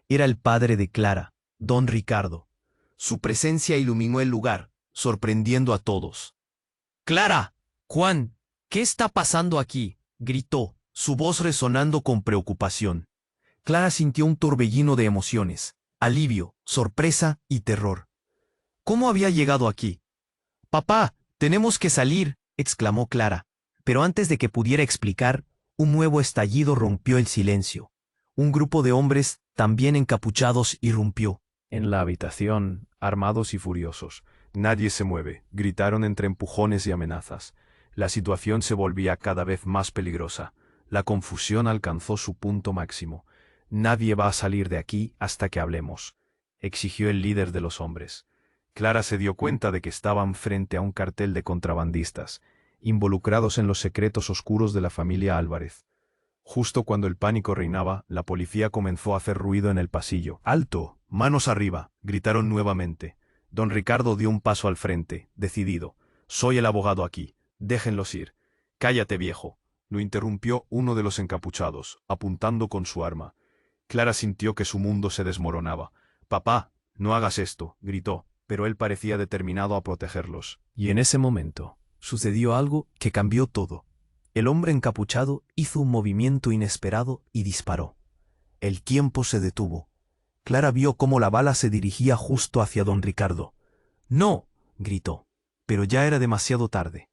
Era el padre de Clara, don Ricardo. Su presencia iluminó el lugar, sorprendiendo a todos. ¡Clara! ¡Juan! ¿Qué está pasando aquí?, gritó, su voz resonando con preocupación. Clara sintió un torbellino de emociones, alivio, sorpresa y terror. ¿Cómo había llegado aquí? «Papá, tenemos que salir», exclamó Clara. Pero antes de que pudiera explicar, un nuevo estallido rompió el silencio. Un grupo de hombres, también encapuchados, irrumpió. En la habitación, armados y furiosos. Nadie se mueve, gritaron entre empujones y amenazas. La situación se volvía cada vez más peligrosa. La confusión alcanzó su punto máximo. «Nadie va a salir de aquí hasta que hablemos», exigió el líder de los hombres. Clara se dio cuenta de que estaban frente a un cartel de contrabandistas, involucrados en los secretos oscuros de la familia Álvarez. Justo cuando el pánico reinaba, la policía comenzó a hacer ruido en el pasillo. «¡Alto! ¡Manos arriba!», gritaron nuevamente. Don Ricardo dio un paso al frente, decidido. «Soy el abogado aquí. Déjenlos ir». «Cállate, viejo», lo interrumpió uno de los encapuchados, apuntando con su arma. Clara sintió que su mundo se desmoronaba. «Papá, no hagas esto», gritó, pero él parecía determinado a protegerlos. Y en ese momento sucedió algo que cambió todo. El hombre encapuchado hizo un movimiento inesperado y disparó. El tiempo se detuvo. Clara vio cómo la bala se dirigía justo hacia don Ricardo. «¡No!», gritó, pero ya era demasiado tarde.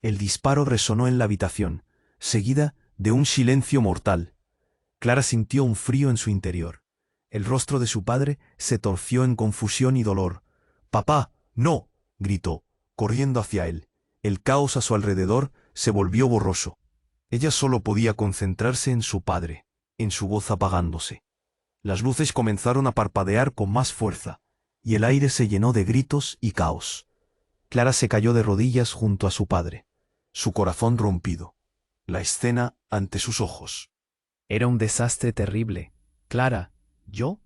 El disparo resonó en la habitación, seguida de un silencio mortal. Clara sintió un frío en su interior. El rostro de su padre se torció en confusión y dolor. «¡Papá, no!», gritó, corriendo hacia él. El caos a su alrededor se volvió borroso. Ella solo podía concentrarse en su padre, en su voz apagándose. Las luces comenzaron a parpadear con más fuerza, y el aire se llenó de gritos y caos. Clara se cayó de rodillas junto a su padre, su corazón rompido. La escena ante sus ojos. Era un desastre terrible. «Clara, ¿yo?»,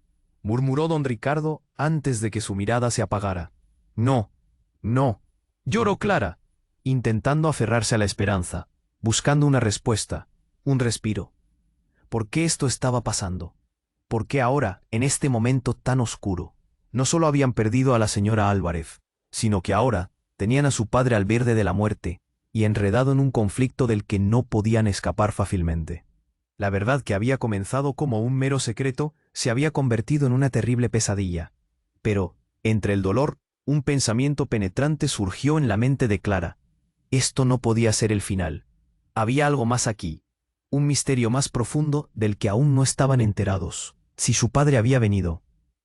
murmuró don Ricardo antes de que su mirada se apagara. «No, no», lloró Clara, intentando aferrarse a la esperanza, buscando una respuesta, un respiro. ¿Por qué esto estaba pasando? ¿Por qué ahora, en este momento tan oscuro? No solo habían perdido a la señora Álvarez, sino que ahora tenían a su padre al borde de la muerte y enredado en un conflicto del que no podían escapar fácilmente. La verdad que había comenzado como un mero secreto se había convertido en una terrible pesadilla. Pero, entre el dolor, un pensamiento penetrante surgió en la mente de Clara. Esto no podía ser el final. Había algo más aquí, un misterio más profundo del que aún no estaban enterados. Si su padre había venido,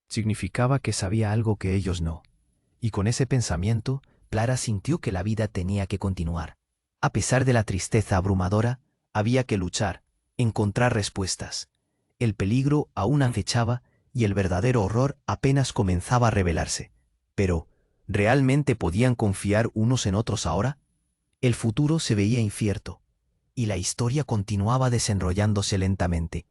significaba que sabía algo que ellos no. Y con ese pensamiento, Clara sintió que la vida tenía que continuar. A pesar de la tristeza abrumadora, había que luchar, encontrar respuestas. El peligro aún acechaba y el verdadero horror apenas comenzaba a revelarse. Pero, ¿realmente podían confiar unos en otros ahora? El futuro se veía incierto, y la historia continuaba desenrollándose lentamente.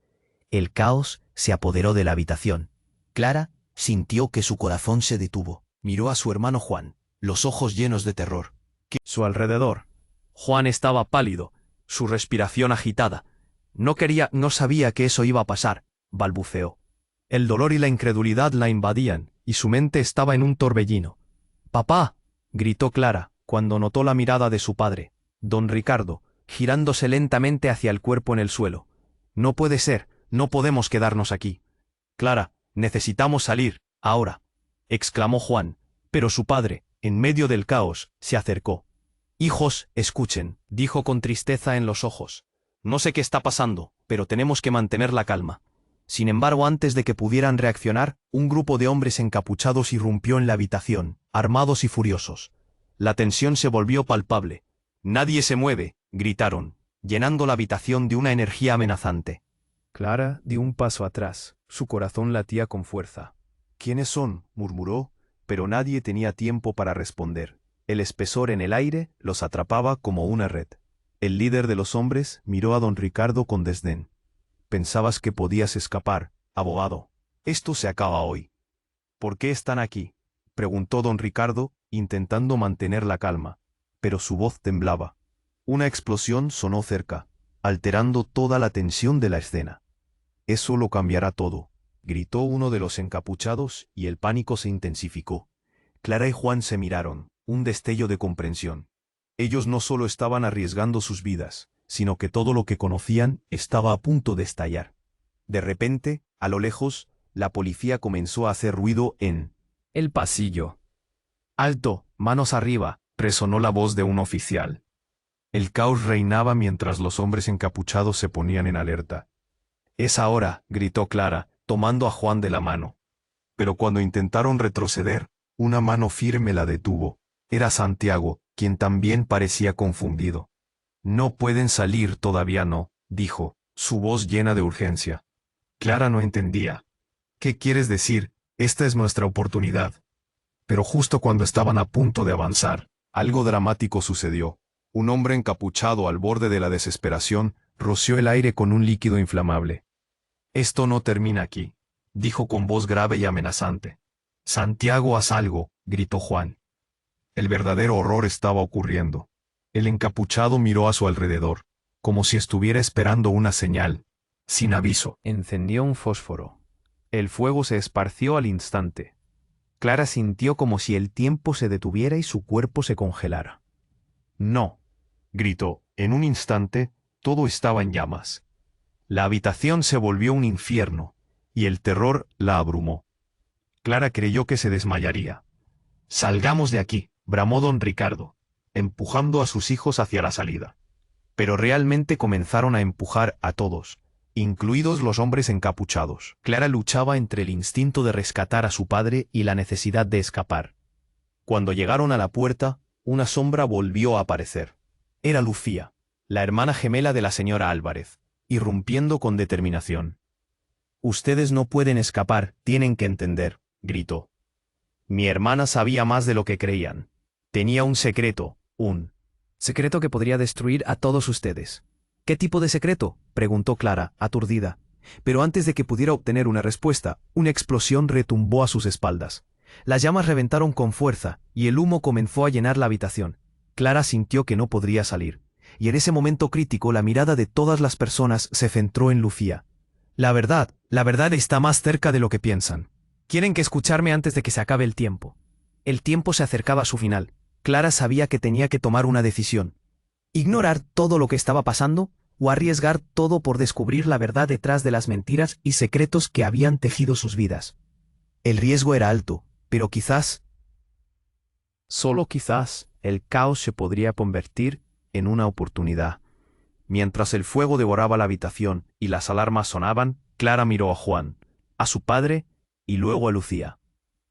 El caos se apoderó de la habitación. Clara sintió que su corazón se detuvo. Miró a su hermano Juan, los ojos llenos de terror. Su alrededor. Juan estaba pálido, su respiración agitada. No sabía que eso iba a pasar, balbuceó. El dolor y la incredulidad la invadían, y su mente estaba en un torbellino. «¡Papá!», gritó Clara, cuando notó la mirada de su padre, don Ricardo, girándose lentamente hacia el cuerpo en el suelo. «No puede ser, no podemos quedarnos aquí». «Clara, necesitamos salir, ahora», exclamó Juan, pero su padre, en medio del caos, se acercó. «Hijos, escuchen», dijo con tristeza en los ojos. «No sé qué está pasando, pero tenemos que mantener la calma». Sin embargo, antes de que pudieran reaccionar, un grupo de hombres encapuchados irrumpió en la habitación, armados y furiosos. La tensión se volvió palpable. «¡Nadie se mueve!», gritaron, llenando la habitación de una energía amenazante. Clara dio un paso atrás, su corazón latía con fuerza. «¿Quiénes son?», murmuró, pero nadie tenía tiempo para responder. El espesor en el aire los atrapaba como una red. El líder de los hombres miró a don Ricardo con desdén. «Pensabas que podías escapar, abogado. Esto se acaba hoy». ¿Por qué están aquí?, preguntó don Ricardo, intentando mantener la calma, pero su voz temblaba. Una explosión sonó cerca, alterando toda la tensión de la escena. «Eso lo cambiará todo», gritó uno de los encapuchados, y el pánico se intensificó. Clara y Juan se miraron, un destello de comprensión. Ellos no solo estaban arriesgando sus vidas, sino que todo lo que conocían estaba a punto de estallar. De repente, a lo lejos, la policía comenzó a hacer ruido en el pasillo. «¡Alto! ¡Manos arriba!», resonó la voz de un oficial. El caos reinaba mientras los hombres encapuchados se ponían en alerta. «Es ahora», gritó Clara, tomando a Juan de la mano. Pero cuando intentaron retroceder, una mano firme la detuvo. Era Santiago, quien también parecía confundido. «No pueden salir, todavía no», dijo, su voz llena de urgencia. Clara no entendía. «¿Qué quieres decir? Esta es nuestra oportunidad». Pero justo cuando estaban a punto de avanzar, algo dramático sucedió. Un hombre encapuchado al borde de la desesperación roció el aire con un líquido inflamable. «Esto no termina aquí», dijo con voz grave y amenazante. «Santiago, haz algo», gritó Juan. El verdadero horror estaba ocurriendo. El encapuchado miró a su alrededor, como si estuviera esperando una señal, sin aviso. Encendió un fósforo. El fuego se esparció al instante. Clara sintió como si el tiempo se detuviera y su cuerpo se congelara. «No», gritó. En un instante, todo estaba en llamas. La habitación se volvió un infierno, y el terror la abrumó. Clara creyó que se desmayaría. «Salgamos de aquí», bramó don Ricardo, empujando a sus hijos hacia la salida. Pero realmente comenzaron a empujar a todos, incluidos los hombres encapuchados. Clara luchaba entre el instinto de rescatar a su padre y la necesidad de escapar. Cuando llegaron a la puerta, una sombra volvió a aparecer. Era Lucía, la hermana gemela de la señora Álvarez, irrumpiendo con determinación. «Ustedes no pueden escapar, tienen que entender», gritó. «Mi hermana sabía más de lo que creían. Tenía un secreto, un secreto que podría destruir a todos ustedes». «¿Qué tipo de secreto?», preguntó Clara, aturdida. Pero antes de que pudiera obtener una respuesta, una explosión retumbó a sus espaldas. Las llamas reventaron con fuerza, y el humo comenzó a llenar la habitación. Clara sintió que no podría salir, y en ese momento crítico la mirada de todas las personas se centró en Lucía. la verdad está más cerca de lo que piensan. Quieren que escucharme antes de que se acabe el tiempo». El tiempo se acercaba a su final. Clara sabía que tenía que tomar una decisión. Ignorar todo lo que estaba pasando o arriesgar todo por descubrir la verdad detrás de las mentiras y secretos que habían tejido sus vidas. El riesgo era alto, pero quizás, solo quizás, el caos se podría convertir en una oportunidad. Mientras el fuego devoraba la habitación y las alarmas sonaban, Clara miró a Juan, a su padre y luego a Lucía.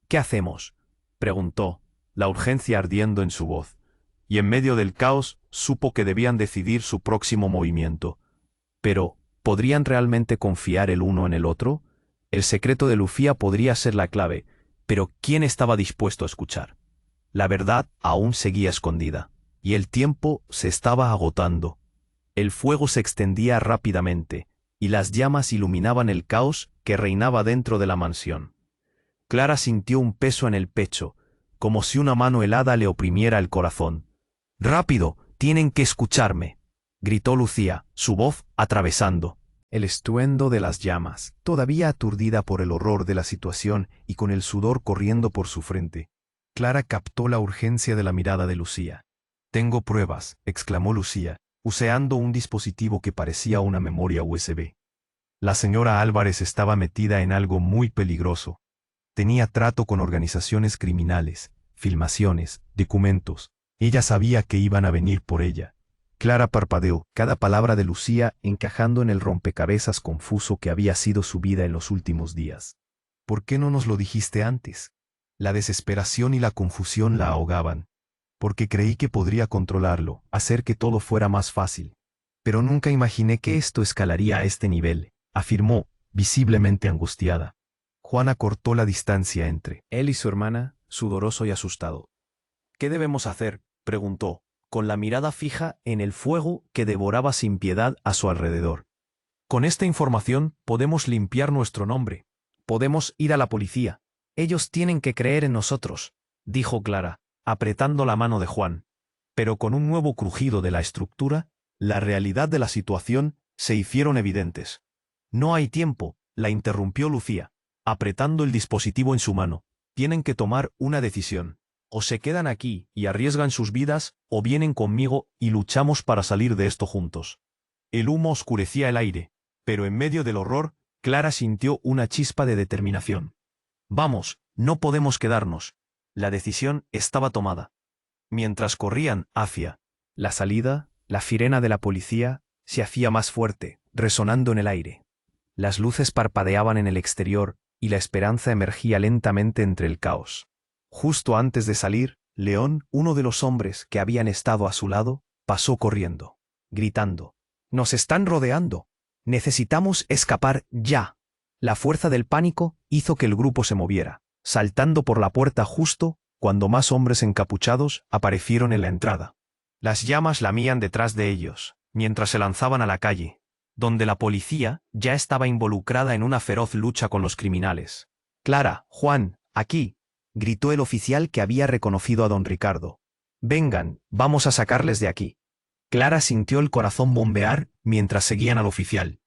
«¿Qué hacemos?», preguntó, la urgencia ardiendo en su voz. Y en medio del caos supo que debían decidir su próximo movimiento. Pero, ¿podrían realmente confiar el uno en el otro? El secreto de Lucía podría ser la clave, pero ¿quién estaba dispuesto a escuchar? La verdad aún seguía escondida, y el tiempo se estaba agotando. El fuego se extendía rápidamente, y las llamas iluminaban el caos que reinaba dentro de la mansión. Clara sintió un peso en el pecho, como si una mano helada le oprimiera el corazón. «¡Rápido! ¡Tienen que escucharme!», gritó Lucía, su voz atravesando el estruendo de las llamas, todavía aturdida por el horror de la situación y con el sudor corriendo por su frente. Clara captó la urgencia de la mirada de Lucía. «Tengo pruebas», exclamó Lucía, usando un dispositivo que parecía una memoria USB. La señora Álvarez estaba metida en algo muy peligroso. Tenía trato con organizaciones criminales, filmaciones, documentos. Ella sabía que iban a venir por ella. Clara parpadeó, cada palabra de Lucía encajando en el rompecabezas confuso que había sido su vida en los últimos días. «¿Por qué no nos lo dijiste antes?». La desesperación y la confusión la ahogaban. «Porque creí que podría controlarlo, hacer que todo fuera más fácil. Pero nunca imaginé que esto escalaría a este nivel», afirmó, visiblemente angustiada. Juana cortó la distancia entre él y su hermana, sudoroso y asustado. «¿Qué debemos hacer?», preguntó, con la mirada fija en el fuego que devoraba sin piedad a su alrededor. «Con esta información podemos limpiar nuestro nombre. Podemos ir a la policía. Ellos tienen que creer en nosotros, dijo Clara, apretando la mano de Juan. Pero con un nuevo crujido de la estructura, la realidad de la situación se hicieron evidentes. No hay tiempo, la interrumpió Lucía, apretando el dispositivo en su mano. Tienen que tomar una decisión. O se quedan aquí y arriesgan sus vidas, o vienen conmigo y luchamos para salir de esto juntos. El humo oscurecía el aire, pero en medio del horror, Clara sintió una chispa de determinación. Vamos, no podemos quedarnos. La decisión estaba tomada. Mientras corrían hacia la salida, la sirena de la policía se hacía más fuerte, resonando en el aire. Las luces parpadeaban en el exterior y la esperanza emergía lentamente entre el caos. Justo antes de salir, León, uno de los hombres que habían estado a su lado, pasó corriendo, gritando: «¡Nos están rodeando! Necesitamos escapar ya». La fuerza del pánico hizo que el grupo se moviera, saltando por la puerta justo cuando más hombres encapuchados aparecieron en la entrada. Las llamas lamían detrás de ellos, mientras se lanzaban a la calle, donde la policía ya estaba involucrada en una feroz lucha con los criminales. «Clara, Juan, aquí», gritó el oficial que había reconocido a don Ricardo. «Vengan, vamos a sacarles de aquí». Clara sintió el corazón bombear mientras seguían al oficial.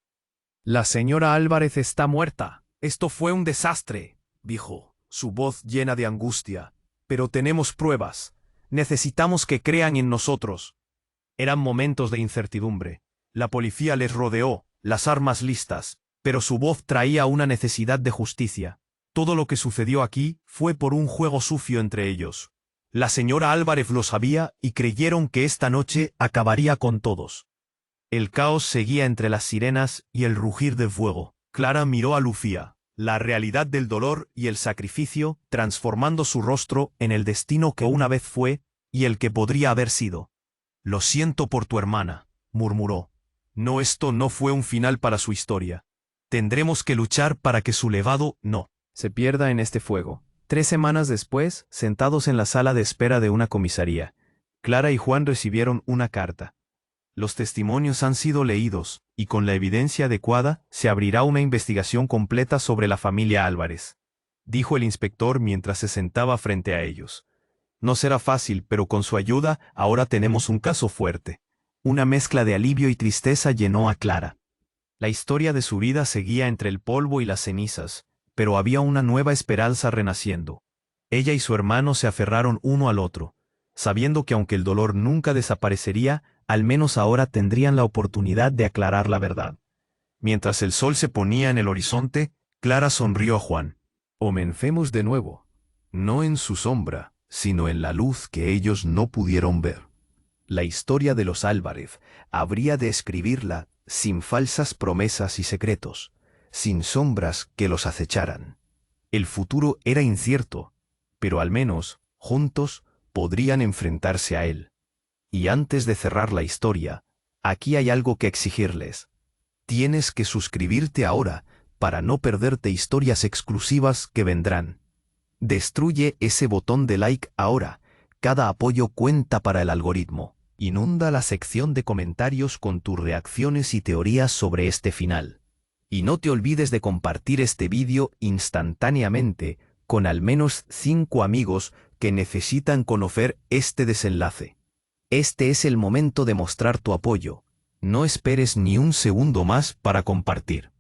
«La señora Álvarez está muerta. Esto fue un desastre», dijo, su voz llena de angustia. «Pero tenemos pruebas. Necesitamos que crean en nosotros». Eran momentos de incertidumbre. La policía les rodeó, las armas listas, pero su voz traía una necesidad de justicia. Todo lo que sucedió aquí fue por un juego sucio entre ellos. La señora Álvarez lo sabía y creyeron que esta noche acabaría con todos. El caos seguía entre las sirenas y el rugir de fuego. Clara miró a Lucía, la realidad del dolor y el sacrificio transformando su rostro en el destino que una vez fue y el que podría haber sido. «Lo siento por tu hermana», murmuró. «No, esto no fue un final para su historia. Tendremos que luchar para que su legado no se pierda en este fuego». 3 semanas después, sentados en la sala de espera de una comisaría, Clara y Juan recibieron una carta. «Los testimonios han sido leídos, y con la evidencia adecuada se abrirá una investigación completa sobre la familia Álvarez», dijo el inspector mientras se sentaba frente a ellos. «No será fácil, pero con su ayuda ahora tenemos un caso fuerte». Una mezcla de alivio y tristeza llenó a Clara. La historia de su vida seguía entre el polvo y las cenizas, pero había una nueva esperanza renaciendo. Ella y su hermano se aferraron uno al otro, sabiendo que aunque el dolor nunca desaparecería, al menos ahora tendrían la oportunidad de aclarar la verdad. Mientras el sol se ponía en el horizonte, Clara sonrió a Juan. «Comencemos de nuevo, no en su sombra, sino en la luz que ellos no pudieron ver. La historia de los Álvarez habría de escribirla sin falsas promesas y secretos, sin sombras que los acecharan. El futuro era incierto, pero al menos, juntos, podrían enfrentarse a él. Y antes de cerrar la historia, aquí hay algo que exigirles. Tienes que suscribirte ahora para no perderte historias exclusivas que vendrán. Destruye ese botón de like ahora. Cada apoyo cuenta para el algoritmo. Inunda la sección de comentarios con tus reacciones y teorías sobre este final. Y no te olvides de compartir este vídeo instantáneamente con al menos 5 amigos que necesitan conocer este desenlace. Este es el momento de mostrar tu apoyo. No esperes ni un segundo más para compartir.